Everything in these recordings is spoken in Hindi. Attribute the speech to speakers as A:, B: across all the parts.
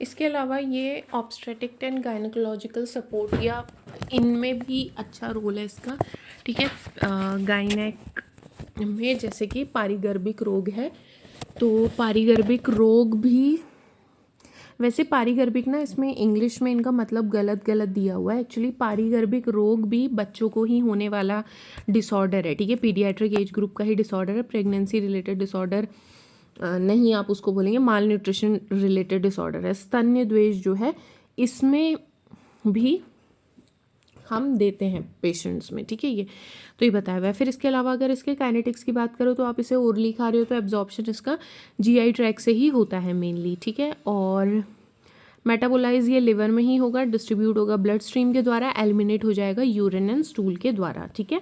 A: इसके अलावा ये ऑब्स्टेट्रिक एंड गायनेकोलॉजिकल सपोर्ट या इनमें भी अच्छा रोल है इसका, ठीक है। गायनेक में जैसे कि पारिगर्भिक रोग है, तो पारिगर्भिक रोग भी, वैसे पारिगर्भिक ना इसमें इंग्लिश में इनका मतलब गलत गलत दिया हुआ है। एक्चुअली पारिगर्भिक रोग भी बच्चों को ही होने वाला डिसऑर्डर है, ठीक है। पीडियाट्रिक एज ग्रुप का ही डिसऑर्डर है, प्रेगनेंसी रिलेटेड डिसऑर्डर नहीं आप उसको बोलेंगे, माल न्यूट्रिशन रिलेटेड डिसऑर्डर है। स्तन्य द्वेष जो है इसमें भी हम देते हैं पेशेंट्स में, ठीक है। ये तो ये बताया हुआ है। फिर इसके अलावा अगर इसके काइनेटिक्स की बात करो तो आप इसे ओरली खा रहे हो तो एब्जॉर्प्शन इसका जीआई ट्रैक से ही होता है मेनली, ठीक है। और मेटाबोलाइज ये लिवर में ही होगा, डिस्ट्रीब्यूट होगा ब्लड स्ट्रीम के द्वारा, एलिमिनेट हो जाएगा यूरिन एंड स्टूल के द्वारा, ठीक है।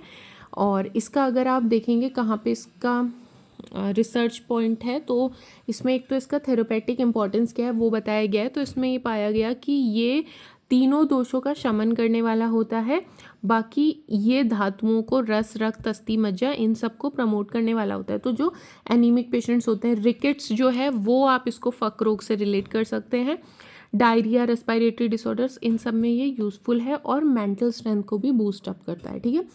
A: और इसका अगर आप देखेंगे कहाँ पे इसका रिसर्च पॉइंट है, तो इसमें एक तो इसका थेरेपेटिक इम्पॉर्टेंस क्या है वो बताया गया है। तो इसमें ये पाया गया कि ये तीनों दोषों का शमन करने वाला होता है। बाकी ये धातुओं को, रस, रक्त, अस्थि, मज्जा, इन सब को प्रमोट करने वाला होता है। तो जो एनीमिक पेशेंट्स होते हैं, रिकेट्स जो है वो आप इसको फक रोग से रिलेट कर सकते हैं। डायरिया, रेस्पिरेटरी डिसऑर्डर्स, इन सब में ये यूज़फुल है और मेंटल स्ट्रेंथ को भी बूस्ट अप करता है, ठीक है।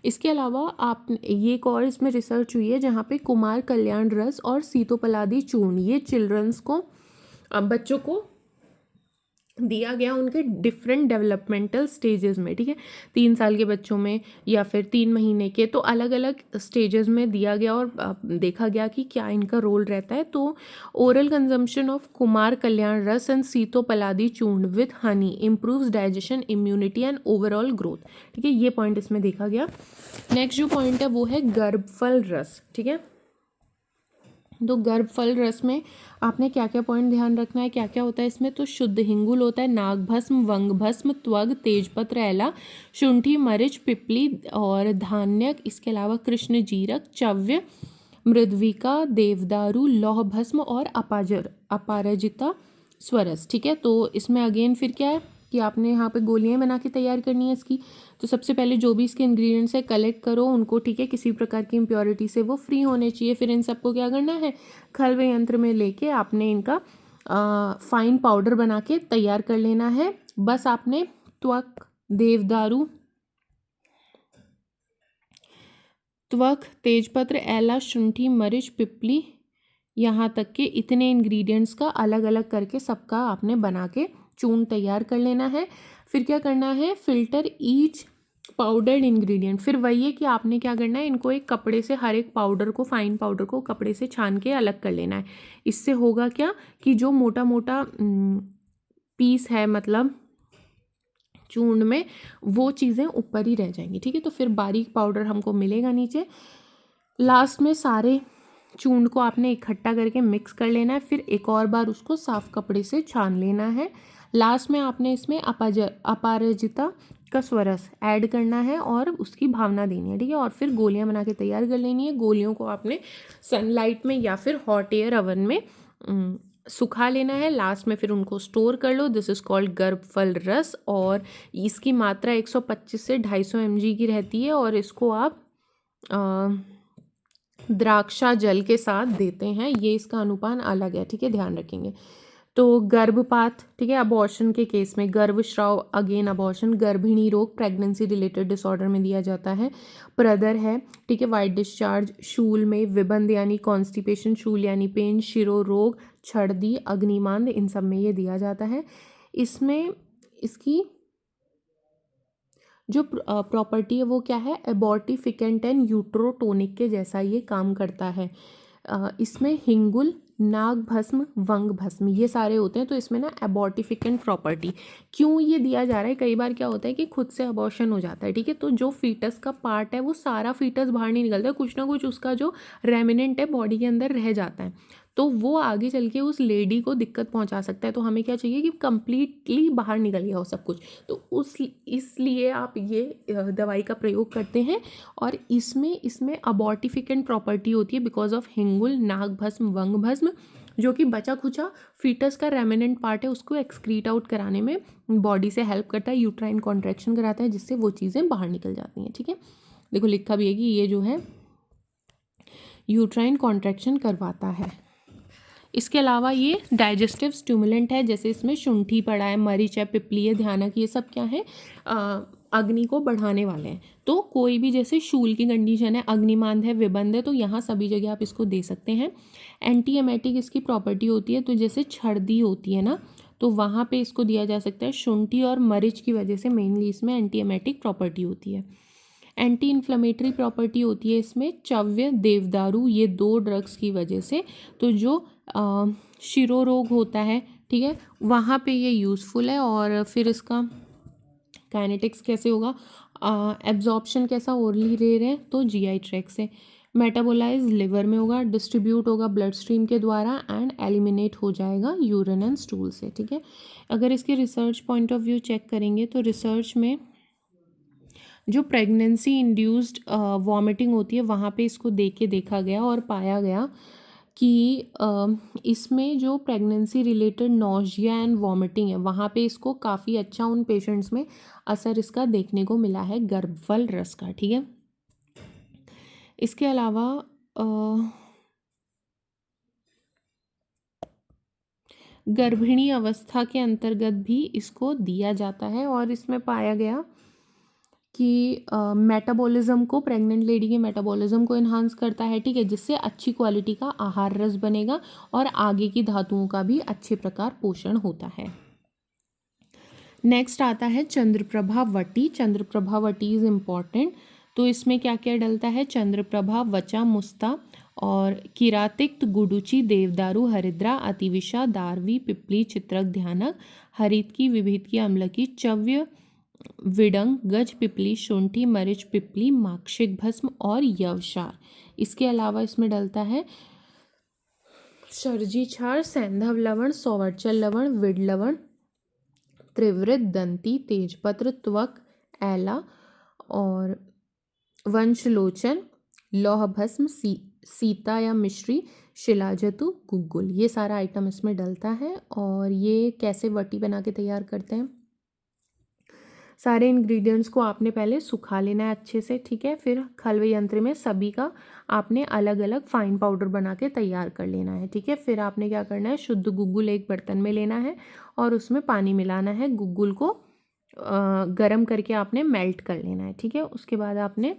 A: इसके अलावा आप ये एक और इसमें रिसर्च हुई है जहाँ पे कुमार कल्याण रस और सीतोपलादी चूर्ण ये चिल्ड्रंस को, बच्चों को दिया गया उनके डिफरेंट डेवलपमेंटल स्टेजेस में, ठीक है। 3 साल के बच्चों में या फिर 3 महीने के, तो अलग अलग स्टेजेस में दिया गया और देखा गया कि क्या इनका रोल रहता है। तो ओरल कंजम्पशन ऑफ कुमार कल्याण रस एंड सीतोपलादी चूर्ण with Honey improves digestion, immunity and overall growth, ठीक है। ये पॉइंट इसमें देखा गया। नेक्स्ट जो पॉइंट है वो है गर्भफल रस, ठीक है। तो गर्भफल रस में आपने क्या क्या पॉइंट ध्यान रखना है, क्या क्या होता है इसमें। तो शुद्ध हिंगुल होता है, नाग भस्म, वंग भस्म, त्वग, तेजपत्र, एला, शुंठी, मरिच, पिपली और धान्यक। इसके अलावा कृष्ण जीरक, चव्य, मृद्विका, देवदारू, लौह भस्म और अपाराजिता स्वरस, ठीक है। तो इसमें अगेन फिर क्या है कि आपने यहाँ पे गोलियाँ बना के तैयार करनी है इसकी। तो सबसे पहले जो भी इसके इंग्रेडिएंट्स है कलेक्ट करो उनको, ठीक है। किसी प्रकार की इम्प्योरिटी से वो फ्री होने चाहिए। फिर इन सबको क्या करना है, खलवे यंत्र में लेके आपने इनका फाइन पाउडर बना के तैयार कर लेना है। बस आपने त्वक, देवदारू, त्वक, तेजपत्र, एला, शुंठी, मरिच, पिपली, यहाँ तक के इतने इंग्रेडिएंट्स का अलग अलग करके सबका आपने बना के चूर्ण तैयार कर लेना है। फिर क्या करना है, फिल्टर ईच पाउडर्ड इंग्रेडिएंट। फिर वही है कि आपने क्या करना है, इनको एक कपड़े से, हर एक पाउडर को, फाइन पाउडर को कपड़े से छान के अलग कर लेना है। इससे होगा क्या कि जो मोटा मोटा पीस है मतलब चूर्ण में, वो चीज़ें ऊपर ही रह जाएंगी, ठीक है। तो फिर बारीक पाउडर हमको मिलेगा नीचे। लास्ट में सारे चूर्ण को आपने इकट्ठा करके मिक्स कर लेना है। फिर एक और बार उसको साफ कपड़े से छान लेना है। लास्ट में आपने इसमें अपारजिता का स्वरस ऐड करना है और उसकी भावना देनी है, ठीक है। और फिर गोलियां बना के तैयार कर लेनी है। गोलियों को आपने सनलाइट में या फिर हॉट एयर ओवन में सुखा लेना है। लास्ट में फिर उनको स्टोर कर लो। दिस इज़ कॉल्ड गर्भफल रस और इसकी मात्रा 125 से 250 mg की रहती है और इसको आप द्राक्षा जल के साथ देते हैं। ये इसका अनुपान अलग है, ठीक है, ध्यान रखेंगे। तो गर्भपात, ठीक है, अबॉर्शन के केस में, गर्भस्राव अगेन अबॉर्शन, गर्भिणी रोग प्रेगनेंसी रिलेटेड डिसऑर्डर में दिया जाता है। प्रदर है, ठीक है, वाइट डिस्चार्ज, शूल में विबंध यानी कॉन्स्टिपेशन, शूल यानी पेन, शिरो रोग, छर्दी, अग्निमांद, इन सब में ये दिया जाता है। इसमें इसकी जो प्रॉपर्टी है वो क्या है, एबॉर्टिफिकेंट एंड यूट्रोटोनिक के जैसा ये काम करता है। इसमें हिंगुल, नाग भस्म, वंग भस्म ये सारे होते हैं। तो इसमें ना एबॉर्टिफिकेंट प्रॉपर्टी क्यों ये दिया जा रहा है, कई बार क्या होता है कि खुद से अबॉर्शन हो जाता है, ठीक है। तो जो फीटस का पार्ट है वो सारा फीटस बाहर नहीं निकलता है, कुछ ना कुछ उसका जो रेमिनेंट है बॉडी के अंदर रह जाता है। तो वो आगे चल के उस लेडी को दिक्कत पहुंचा सकता है। तो हमें क्या चाहिए कि कंप्लीटली बाहर निकल गया हो सब कुछ। तो इसलिए आप ये दवाई का प्रयोग करते हैं। और इसमें अबॉर्टिफिकेंट प्रॉपर्टी होती है बिकॉज ऑफ हिंगुल, नाग भस्म, वंग भस्म, जो कि बचा खुचा फीटस का रेमिनेंट पार्ट है उसको एक्सक्रीट आउट कराने में बॉडी से हेल्प करता है, यूट्राइन कॉन्ट्रैक्शन कराता है जिससे वो चीज़ें बाहर निकल जाती हैं, ठीक है। देखो लिखा भी है कि ये जो है यूट्राइन कॉन्ट्रैक्शन करवाता है। इसके अलावा ये डाइजेस्टिव स्टिमुलेंट है, जैसे इसमें शुंठी पड़ा है, मरीच है, पिपली है, ध्यानक, ये सब क्या है, अग्नि को बढ़ाने वाले हैं। तो कोई भी जैसे शूल की कंडीशन है, अग्निमांद है, विबंध है, तो यहाँ सभी जगह आप इसको दे सकते हैं। एंटी एमेटिक इसकी प्रॉपर्टी होती है, तो जैसे छर्दी होती है ना, तो वहाँ पे इसको दिया जा सकता है। शुंठी और मरीच की वजह से मेनली इसमें एंटी एमेटिक प्रॉपर्टी होती है। एंटी इन्फ्लेमेटरी प्रॉपर्टी होती है इसमें चव्य, देवदारू, ये 2 ड्रग्स की वजह से। तो जो शिरोरोग होता है, ठीक है, वहाँ पे ये यूज़फुल है। और फिर इसका काइनेटिक्स कैसे होगा, एब्जॉर्प्शन कैसा ओरली ले रहे हैं तो जीआई ट्रैक से, मेटाबोलाइज लिवर में होगा, डिस्ट्रीब्यूट होगा ब्लड स्ट्रीम के द्वारा एंड एलिमिनेट हो जाएगा यूरिन एंड स्टूल से, ठीक है। अगर इसके research point of view check करेंगे तो रिसर्च में जो प्रेगनेंसी इंड्यूस्ड वॉमिटिंग होती है वहाँ पे इसको देखा गया और पाया गया कि इसमें जो pregnancy related nausea and vomiting है वहाँ पे इसको काफ़ी अच्छा उन पेशेंट्स में असर इसका देखने को मिला है गर्भफल रस का, ठीक है। इसके अलावा गर्भिणी अवस्था के अंतर्गत भी इसको दिया जाता है और इसमें पाया गया कि मेटाबॉलिज्म को, प्रेग्नेंट लेडी के मेटाबॉलिज्म को इन्हांस करता है, ठीक है, जिससे अच्छी क्वालिटी का आहार रस बनेगा और आगे की धातुओं का भी अच्छे प्रकार पोषण होता है। नेक्स्ट आता है चंद्रप्रभा वटी। चंद्रप्रभा वटी इज़ इम्पॉर्टेंट। तो इसमें क्या क्या डलता है, चंद्रप्रभा, वचा, मुस्ता और किरातिक्त, गुडुचि, देवदारू, हरिद्रा, अतिविशा, दारवी, पिपली, चित्रक, ध्यानक, हरित की, विभित की, अम्ल की, चव्य, विडंग, गज पिपली, शुंठी, मरीच, पिपली, माक्षिक भस्म और यवसार। इसके अलावा इसमें डलता है सर्जी क्षार, सैंधव लवण, सौवर्चल लवण, विड लवण, त्रिवृत, दंती, तेजपत्र, त्वक, एला और वंशलोचन, लौह भस्म, सीता या मिश्री, शिलाजतु, गुग्गुल, ये सारा आइटम इसमें डलता है। और ये कैसे वटी बना के तैयार करते हैं, सारे इंग्रेडिएंट्स को आपने पहले सुखा लेना है अच्छे से, ठीक है, फिर खलवे यंत्र में सभी का आपने अलग अलग फाइन पाउडर बना के तैयार कर लेना है, ठीक है। फिर आपने क्या करना है, शुद्ध गुग्गुल एक बर्तन में लेना है और उसमें पानी मिलाना है, गुग्गुल को गरम करके आपने मेल्ट कर लेना है, ठीक है। उसके बाद आपने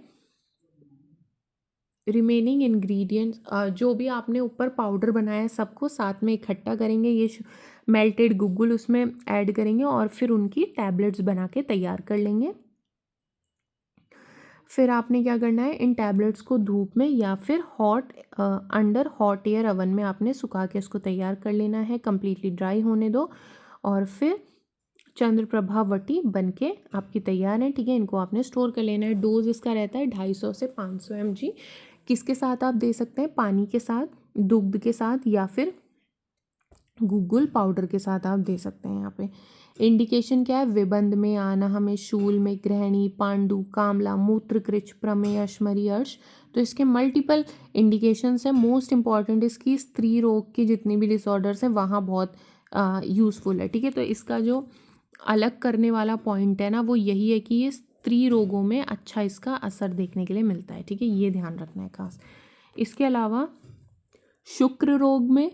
A: रिमेनिंग इंग्रेडिएंट्स जो भी आपने ऊपर पाउडर बनाया है सबको साथ में इकट्ठा करेंगे, ये मेल्टेड गुग्गुल उसमें ऐड करेंगे और फिर उनकी टैबलेट्स बना के तैयार कर लेंगे। फिर आपने क्या करना है, इन टैबलेट्स को धूप में या फिर अंडर हॉट एयर ओवन में आपने सुखा के इसको तैयार कर लेना है, कम्प्लीटली ड्राई होने दो और फिर चंद्रप्रभा वटी बनके आपकी तैयार है, ठीक है। इनको आपने स्टोर कर लेना है। डोज इसका रहता है 250 से 500 mg। किसके साथ आप दे सकते हैं, पानी के साथ, दुग्ध के साथ या फिर गुग्गुल पाउडर के साथ आप दे सकते हैं। यहाँ पे इंडिकेशन क्या है, विबंध में, आना में, शूल में, ग्रहणी, पांडु, कामला, मूत्रकृच, प्रमेय, अश्मरी, अर्श। तो इसके मल्टीपल इंडिकेशंस हैं। मोस्ट इंपॉर्टेंट इसकी स्त्री रोग की जितनी भी डिसऑर्डर्स हैं वहाँ बहुत यूज़फुल है, ठीक है। तो इसका जो अलग करने वाला पॉइंट है ना वो यही है कि ये स्त्री रोगों में अच्छा इसका असर देखने के लिए मिलता है, ठीक है, ये ध्यान रखना है खास। इसके अलावा शुक्र रोग में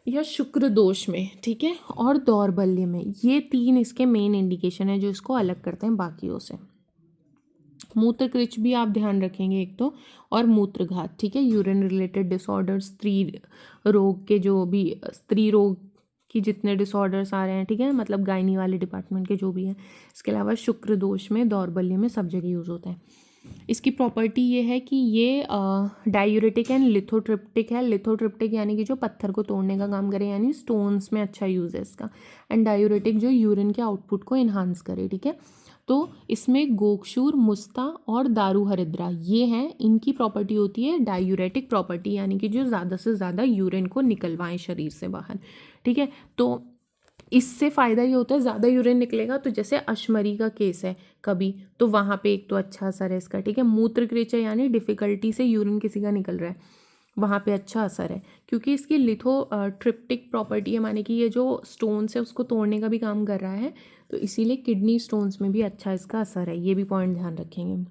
A: या शुक्र दोष में, ठीक है, और दौर्बल्य में, ये 3 इसके मेन इंडिकेशन है जो इसको अलग करते हैं बाकियों से। मूत्रकृच भी आप ध्यान रखेंगे एक तो, और मूत्रघात, ठीक है, यूरिन रिलेटेड डिसऑर्डर, स्त्री रोग के जो भी स्त्री रोग कि जितने डिसऑर्डर्स आ रहे हैं, ठीक है, मतलब गायनी वाले डिपार्टमेंट के जो भी हैं। इसके अलावा शुक्र दोष में, दौर्बल्य में सब जगह यूज़ होता है। इसकी प्रॉपर्टी ये है कि ये डायूरेटिक एंड लिथोट्रिप्टिक है। लिथोट्रिप्टिक यानी कि जो पत्थर को तोड़ने का काम करे, यानी स्टोन्स में अच्छा यूज़ है इसका। एंड डायूरेटिक जो यूरिन के आउटपुट को इन्हांस करे, ठीक है। तो इसमें गोक्षूर, मुस्ता और दारू हरिद्रा ये हैं, इनकी प्रॉपर्टी होती है डायूरेटिक प्रॉपर्टी, यानी कि जो ज़्यादा से ज़्यादा यूरिन को निकलवाएं शरीर से बाहर, ठीक है। तो इससे फ़ायदा ये होता है, ज़्यादा यूरिन निकलेगा तो जैसे अश्मरी का केस है कभी, तो वहाँ पे एक तो अच्छा असर है इसका, ठीक है। मूत्रकृच है यानी डिफ़िकल्टी से यूरिन किसी का निकल रहा है, वहाँ पे अच्छा असर है क्योंकि इसकी लिथोट्रिप्टिक प्रॉपर्टी है, माने कि ये जो स्टोन्स है उसको तोड़ने का भी काम कर रहा है, तो इसीलिए किडनी स्टोन्स में भी अच्छा इसका असर है, ये भी पॉइंट ध्यान रखेंगे।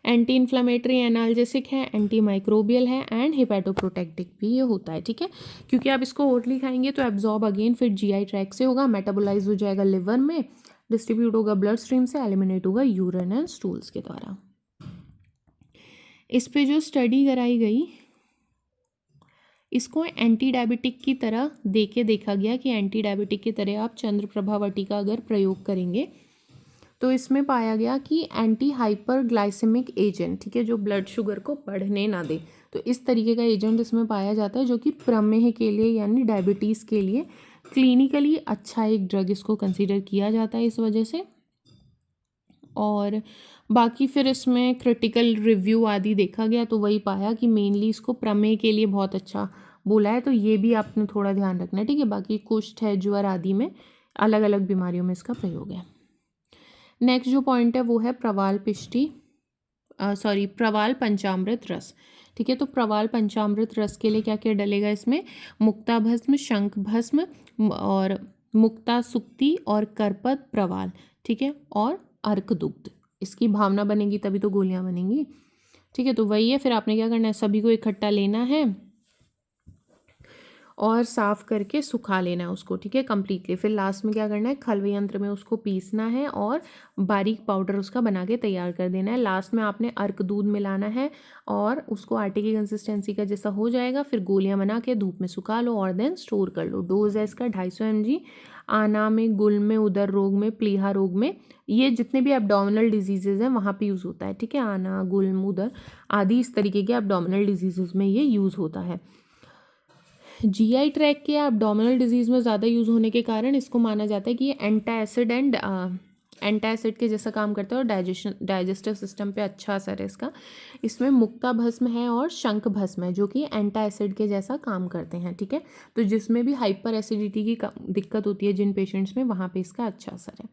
A: एंटी इन्फ्लेमेटरी, एनाल्जेसिक है, एंटी माइक्रोबियल है एंड हिपैटोप्रोटेक्टिक भी ये होता है, ठीक है। क्योंकि आप इसको ओरली खाएंगे तो एब्जॉर्ब अगेन फिर जीआई ट्रैक से होगा, मेटाबोलाइज हो जाएगा लिवर में, डिस्ट्रीब्यूट होगा ब्लड स्ट्रीम से, एलिमिनेट होगा यूरिन एंड स्टूल्स के द्वारा। इस पे जो स्टडी कराई गई इसको एंटी डायबिटिक की तरह देके देखा गया कि एंटी डायबिटिक की तरह आप चंद्रप्रभा वटिका अगर प्रयोग करेंगे तो इसमें पाया गया कि एंटी हाइपरग्लाइसेमिक एजेंट, ठीक है, जो ब्लड शुगर को बढ़ने ना दे, तो इस तरीके का एजेंट इसमें पाया जाता है जो कि प्रमेह के लिए यानी डायबिटीज़ के लिए क्लिनिकली अच्छा एक ड्रग इसको कंसीडर किया जाता है इस वजह से। और बाकी फिर इसमें क्रिटिकल रिव्यू आदि देखा गया तो वही पाया कि मेनली इसको प्रमेह के लिए बहुत अच्छा बोला है, तो ये भी आपने थोड़ा ध्यान रखना है, ठीक है। बाकी कुष्ठ है, ज्वर आदि में अलग अलग बीमारियों में इसका प्रयोग है। नेक्स्ट जो पॉइंट है वो है प्रवाल प्रवाल पंचामृत रस, ठीक है। तो प्रवाल पंचामृत रस के लिए क्या क्या डलेगा इसमें, मुक्ता भस्म, शंख भस्म और मुक्ता सुक्ति और करपत प्रवाल, ठीक है, और अर्क दुग्ध। इसकी भावना बनेगी तभी तो गोलियां बनेंगी, ठीक है। तो वही है, फिर आपने क्या करना है, सभी को इकट्ठा लेना है और साफ़ करके सुखा लेना है उसको, ठीक है, कम्प्लीटली। फिर लास्ट में क्या करना है, खलवे यंत्र में उसको पीसना है और बारीक पाउडर उसका बना के तैयार कर देना है। लास्ट में आपने अर्क दूध मिलाना है और उसको आटे की कंसिस्टेंसी का जैसा हो जाएगा फिर गोलियां बना के धूप में सुखा लो और देन स्टोर कर लो। डोज है इसका 250 mg। आना में, गुल में, उदर रोग में, प्लीहा रोग में, ये जितने भी एब्डोमिनल डिजीजेज हैं वहाँ पे यूज़ होता है, ठीक है। आना, गुल्म, उदर आदि इस तरीके के एब्डोमिनल डिजीजेज में ये यूज़ होता है। जीआई ट्रैक के एब्डोमिनल डिजीज़ में ज़्यादा यूज़ होने के कारण इसको माना जाता है कि ये एंटासिड के जैसा काम करता है और डाइजेस्टिव सिस्टम पे अच्छा असर है इसका। इसमें मुक्ता भस्म है और शंख भस्म है जो कि एंटासिड के जैसा काम करते हैं, ठीक है। तो जिसमें भी हाइपर एसिडिटी की दिक्कत होती है जिन पेशेंट्स में, वहाँ पे इसका अच्छा असर है।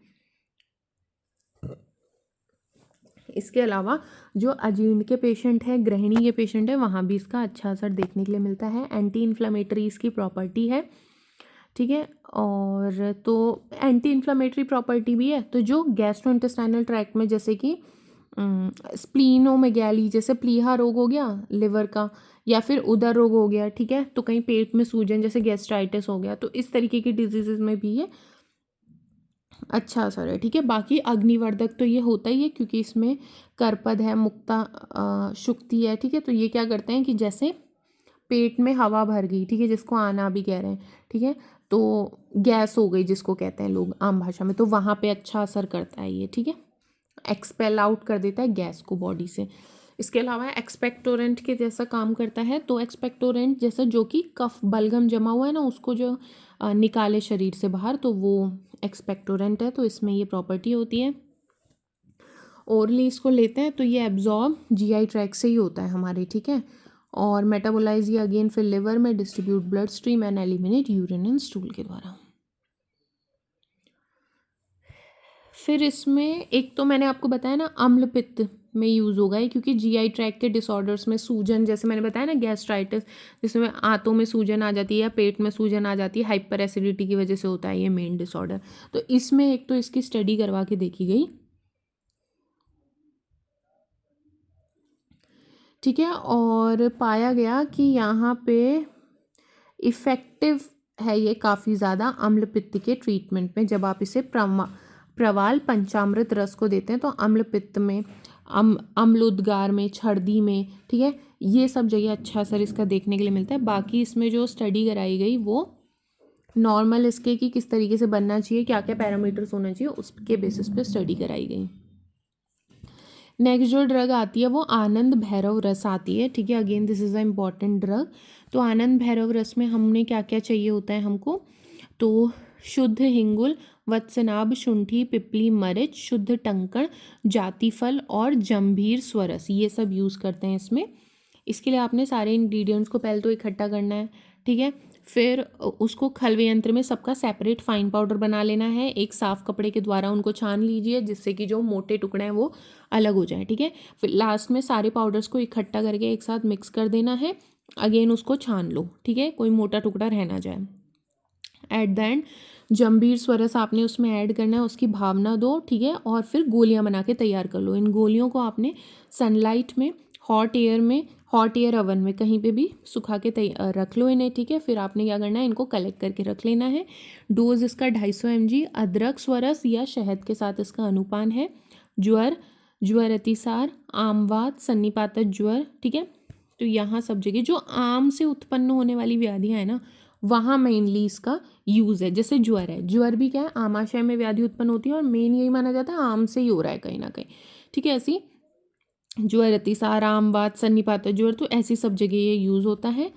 A: इसके अलावा जो अजीर्ण के पेशेंट हैं, गृहिणी के पेशेंट हैं, वहाँ भी इसका अच्छा असर देखने के लिए मिलता है। एंटी इन्फ्लेमेटरी इसकी प्रॉपर्टी है, ठीक है। और तो एंटी इन्फ्लेमेटरी प्रॉपर्टी भी है, तो जो गैस्ट्रोइंटेस्टाइनल ट्रैक्ट में जैसे कि स्प्लीनोमेगैली, जैसे प्लीहा रोग हो गया लिवर का, या फिर उदर रोग हो गया, ठीक है, तो कहीं पेट में सूजन जैसे गैस्ट्राइटिस हो गया, तो इस तरीके की डिजीजेज में भी ये अच्छा असर है, ठीक है। बाकी अग्निवर्धक तो ये होता ही है क्योंकि इसमें करपद है, मुक्ता शुक्ति है, ठीक है। तो ये क्या करते हैं कि जैसे पेट में हवा भर गई, ठीक है, जिसको आना भी कह रहे हैं, ठीक है, तो गैस हो गई जिसको कहते हैं लोग आम भाषा में, तो वहाँ पे अच्छा असर करता है ये, ठीक है, एक्सपेल आउट कर देता है गैस को बॉडी से। इसके अलावा एक्सपेक्टोरेंट के जैसा काम करता है, तो एक्सपेक्टोरेंट जैसा जो कि कफ बलगम जमा हुआ है ना उसको जो निकाले शरीर से बाहर, तो वो एक्सपेक्टोरेंट है, तो इसमें ये प्रॉपर्टी होती है। ओरली इसको लेते हैं तो ये एब्जॉर्ब जीआई ट्रैक से ही होता है हमारे, ठीक है, और मेटाबोलाइज ये अगेन फिर लिवर में, distribute blood stream and eliminate urine and stool के द्वारा। फिर इसमें एक तो मैंने आपको बताया ना अम्ल पित्त में यूज़ होगा ये, क्योंकि जीआई ट्रैक के डिसऑर्डर्स में सूजन, जैसे मैंने बताया ना गैस्ट्राइटिस, जिसमें आंतों में सूजन आ जाती है या पेट में सूजन आ जाती है, हाइपर एसिडिटी की वजह से होता है ये मेन डिसऑर्डर। तो इसमें एक तो इसकी स्टडी करवा के देखी गई, ठीक है, और पाया गया कि यहाँ पे इफ़ेक्टिव है ये काफ़ी ज़्यादा अम्ल पित्त के ट्रीटमेंट में। जब आप इसे प्रवाल पंचामृत रस को देते हैं तो अम्ल पित्त में, अम्ल उद्गार में, छर्दी में, ठीक है, ये सब जगह अच्छा असर इसका देखने के लिए मिलता है। बाकी इसमें जो स्टडी कराई गई वो नॉर्मल इसके कि किस तरीके से बनना चाहिए, क्या क्या पैरामीटर्स होना चाहिए, उसके बेसिस पे स्टडी कराई गई। नेक्स्ट जो ड्रग आती है वो आनंद भैरव रस आती है, ठीक है, again this is a important drug. तो आनंद भैरव रस में हमने क्या क्या चाहिए होता है हमको, तो शुद्ध हिंगुल, वत्सनाभ, शुंठी, पिपली, मरिच, शुद्ध टंकण, जातिफल और जंभीर स्वरस, ये सब यूज़ करते हैं इसमें। इसके लिए आपने सारे इंग्रेडिएंट्स को पहले तो इकट्ठा करना है, ठीक है, फिर उसको खलवे यंत्र में सबका सेपरेट फाइन पाउडर बना लेना है। एक साफ़ कपड़े के द्वारा उनको छान लीजिए जिससे कि जो मोटे टुकड़े हैं वो अलग हो जाए, ठीक है। फिर लास्ट में सारे पाउडर्स को इकट्ठा करके एक साथ मिक्स कर देना है, अगेन उसको छान लो, ठीक है, कोई मोटा टुकड़ा रह ना जाए। एट द एंड जंबीर स्वरस आपने उसमें ऐड करना है, उसकी भावना दो, ठीक है, और फिर गोलियां बना के तैयार कर लो। इन गोलियों को आपने सनलाइट में, हॉट एयर ओवन में कहीं पे भी सुखा के रख लो इन्हें, ठीक है। फिर आपने क्या करना है, इनको कलेक्ट करके रख लेना है। डोज इसका 250 mg। अदरक स्वरस या शहद के साथ इसका अनुपान है। ज्वर अतिसार, आमवात, सन्निपातक ज्वर, ठीक है। तो यहाँ सब जगह जो आम से उत्पन्न होने वाली व्याधियाँ हैं ना, वहाँ मेनली इसका यूज़ है। जैसे ज्वर है, ज्वर भी क्या है, आमाशय में व्याधि उत्पन्न होती है और मेन यही माना जाता है आम से ही हो रहा है कहीं ना कहीं, ठीक है। ऐसी ज्वर अतिसार, आमवात, सन्निपातक ज्वर, तो ऐसी सब जगह ये यूज़ होता है।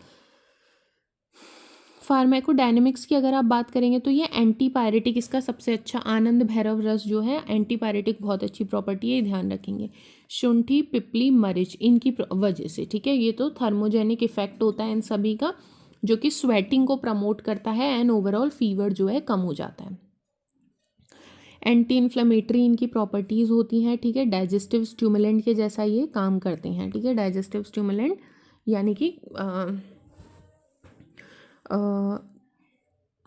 A: फार्माकोडायनेमिक्स की अगर आप बात करेंगे तो ये एंटीपायरेटिक इसका सबसे अच्छा, आनंद भैरव रस जो है एंटीपायरेटिक बहुत अच्छी प्रॉपर्टी है, ध्यान रखेंगे। शुंठी, पिपली, मरीच, इनकी वजह से, ठीक है। ये तो थर्मोजेनिक इफेक्ट होता है इन सभी का, जो कि स्वेटिंग को प्रमोट करता है एंड ओवरऑल फीवर जो है कम हो जाता है। एंटी इन्फ्लेमेटरी इनकी प्रॉपर्टीज़ होती हैं, ठीक है। डाइजेस्टिव स्टिमुलेंट के जैसा ये काम करते हैं, ठीक है। डाइजेस्टिव स्टिमुलेंट यानी कि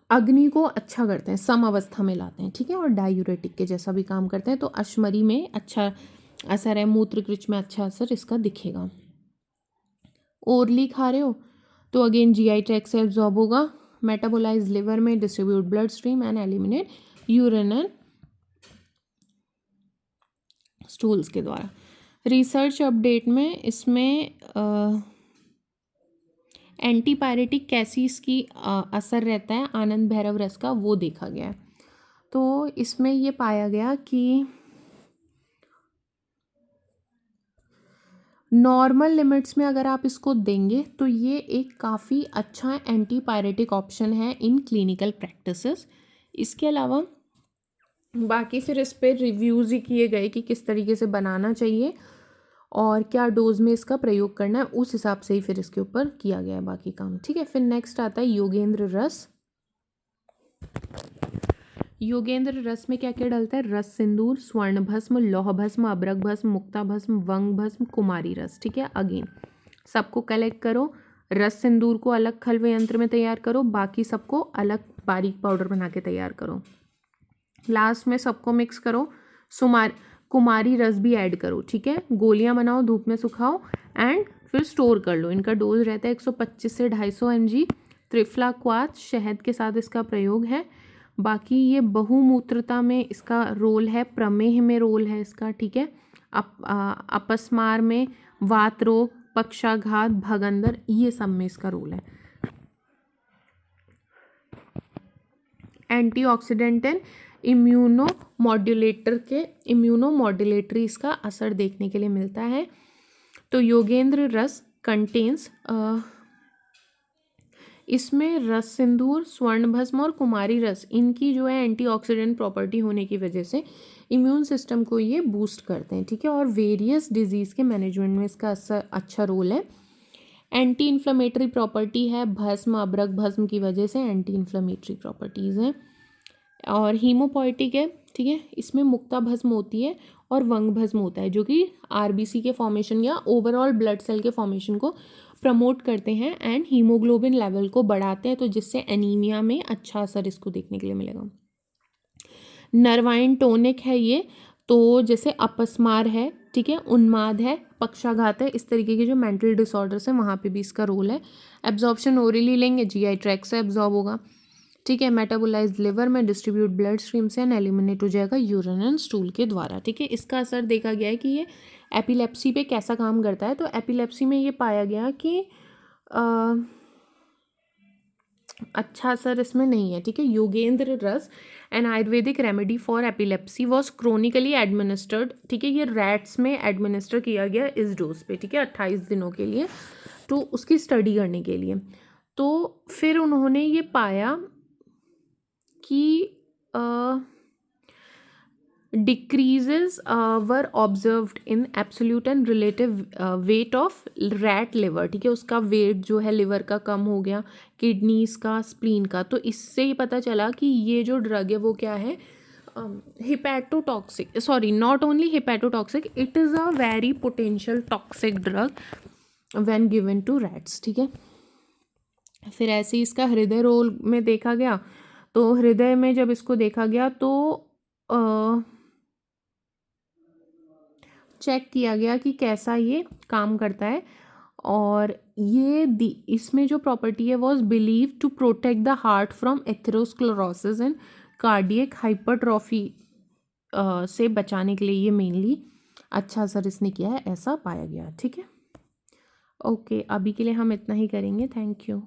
A: अग्नि को अच्छा करते हैं, सम अवस्था में लाते हैं, ठीक है। और डायूरेटिक के जैसा भी काम करते हैं। तो अश्मरी में अच्छा असर है, मूत्रकृच में अच्छा असर इसका दिखेगा। ओरली खा रहे हो तो अगेन जीआई ट्रैक्ट से एब्जॉर्ब होगा, मेटाबोलाइज लिवर में, distribute blood stream and eliminate urine and stools के द्वारा। रिसर्च अपडेट में इसमें एंटीपायरेटिक कैसी इसकी असर रहता है आनंद भैरव रस का, वो देखा गया है। तो इसमें ये पाया गया कि नॉर्मल लिमिट्स में अगर आप इसको देंगे तो ये एक काफ़ी अच्छा एंटीपायरेटिक ऑप्शन है इन क्लिनिकल प्रैक्टिसेस। इसके अलावा बाकी फिर इस पर रिव्यूज़ ही किए गए कि किस तरीके से बनाना चाहिए और क्या डोज में इसका प्रयोग करना है, उस हिसाब से ही फिर इसके ऊपर किया गया है बाकी काम, ठीक है। फिर नेक्स्ट आता है योगेंद्र रस। योगेंद्र रस में क्या क्या डलता है, रस सिंदूर, स्वर्ण भस्म, लौह भस्म, अबरक भस्म, मुक्ता भस्म, वंग भस्म, कुमारी रस, ठीक है। अगेन सबको कलेक्ट करो, रस सिंदूर को अलग खल्व यंत्र में तैयार करो, बाकी सबको अलग बारीक पाउडर बना के तैयार करो। लास्ट में सबको मिक्स करो, कुमारी रस भी ऐड करो, ठीक है। गोलियां बनाओ, धूप में सुखाओ एंड फिर स्टोर कर लो। इनका डोज रहता है 125 से 250 mg। त्रिफला क्वाथ, शहद के साथ इसका प्रयोग है। बाकी ये बहुमूत्रता में इसका रोल है, प्रमेह में रोल है इसका, ठीक है। अपस्मार में, वात रोग, पक्षाघात, भगंदर, ये सब में इसका रोल है। एंटीऑक्सीडेंट एंड इम्यूनोमॉड्यूलेटरी इसका असर देखने के लिए मिलता है। तो योगेंद्र रस कंटेन्स, इसमें रस सिंदूर, स्वर्ण भस्म और कुमारी रस, इनकी जो है एंटीऑक्सीडेंट प्रॉपर्टी होने की वजह से इम्यून सिस्टम को ये बूस्ट करते हैं, ठीक है। और वेरियस डिजीज़ के मैनेजमेंट में इसका अच्छा रोल है। एंटी इन्फ्लेमेटरी प्रॉपर्टी है, भस्म, अबरक भस्म की वजह से एंटी इन्फ्लेमेटरी प्रॉपर्टीज़ हैं। और हीमोपोइटिक है, ठीक है। इसमें मुक्ता भस्म होती है और वंग भस्म होता है, जो कि आरबीसी के फॉर्मेशन या ओवरऑल ब्लड सेल के फॉर्मेशन को प्रमोट करते हैं एंड हीमोग्लोबिन लेवल को बढ़ाते हैं, तो जिससे एनीमिया में अच्छा असर इसको देखने के लिए मिलेगा। नर्वाइन टोनिक है ये, तो जैसे अपस्मार है, ठीक है, उन्माद है, पक्षाघात है, इस तरीके के जो मेंटल डिसऑर्डर्स हैं वहाँ पे भी इसका रोल है। एब्जॉर्प्शन ओरली लेंगे, जीआई ट्रैक्ट से एब्जॉर्ब होगा, ठीक है। मेटाबोलाइज लिवर में, डिस्ट्रीब्यूट ब्लड स्ट्रीम से एंड एलिमिनेट हो जाएगा यूरिन एंड स्टूल के द्वारा, ठीक है। इसका असर देखा गया है कि ये एपिलेप्सी पे कैसा काम करता है। तो एपिलेप्सी में ये पाया गया कि अच्छा असर इसमें नहीं है, ठीक है। Yogendra Ras an Ayurvedic remedy for epilepsy was chronically administered, ठीक है। ये रैट्स में एडमिनिस्टर किया गया इस डोज पे, ठीक है, 28 दिनों के लिए, तो उसकी स्टडी करने के लिए। तो फिर उन्होंने ये पाया कि decreases were observed in absolute and relative weight of rat liver, ठीक है। उसका वेट जो है लिवर का कम हो गया, किडनीज का, स्प्लीन का। तो इससे ही पता चला कि ये जो ड्रग है वो क्या है, hepatotoxic, sorry not only hepatotoxic, it is a very potential toxic drug when given to rats, ठीक है। फिर ऐसे ही इसका हृदय रोग में देखा गया, तो हृदय में जब इसको देखा गया तो चेक किया गया कि कैसा ये काम करता है, और ये इसमें जो प्रॉपर्टी है was believe to protect the heart from atherosclerosis and cardiac hypertrophy से बचाने के लिए ये मेनली अच्छा असर इसने किया है, ऐसा पाया गया। ठीक है, ओके, अभी के लिए हम इतना ही करेंगे। Thank you.